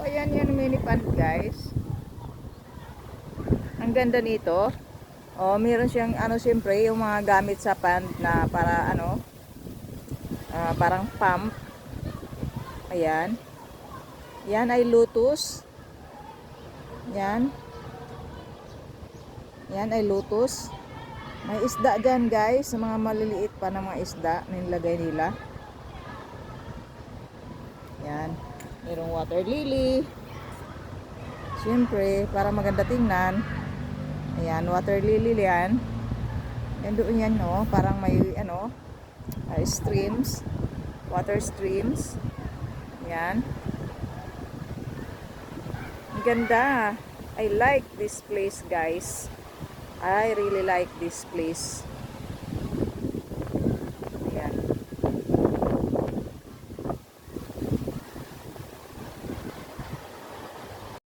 ayan yan mini pond guys. Ang ganda nito. Oh, meron siyang ano siyempre yung mga gamit sa pond na para ano, parang pump. Ayan. Yan ay lotus. Yan. Yan ay lotus. May isda dyan guys. Mga maliliit pa na mga isda na nilagay nila. Yan. Mayroong water lily. Siyempre, para maganda tingnan. Ayan, water lily yan. Yan doon yan, no? Parang may, ano, streams. Water streams. Yan. Ang ganda. I like this place, guys. I really like this place.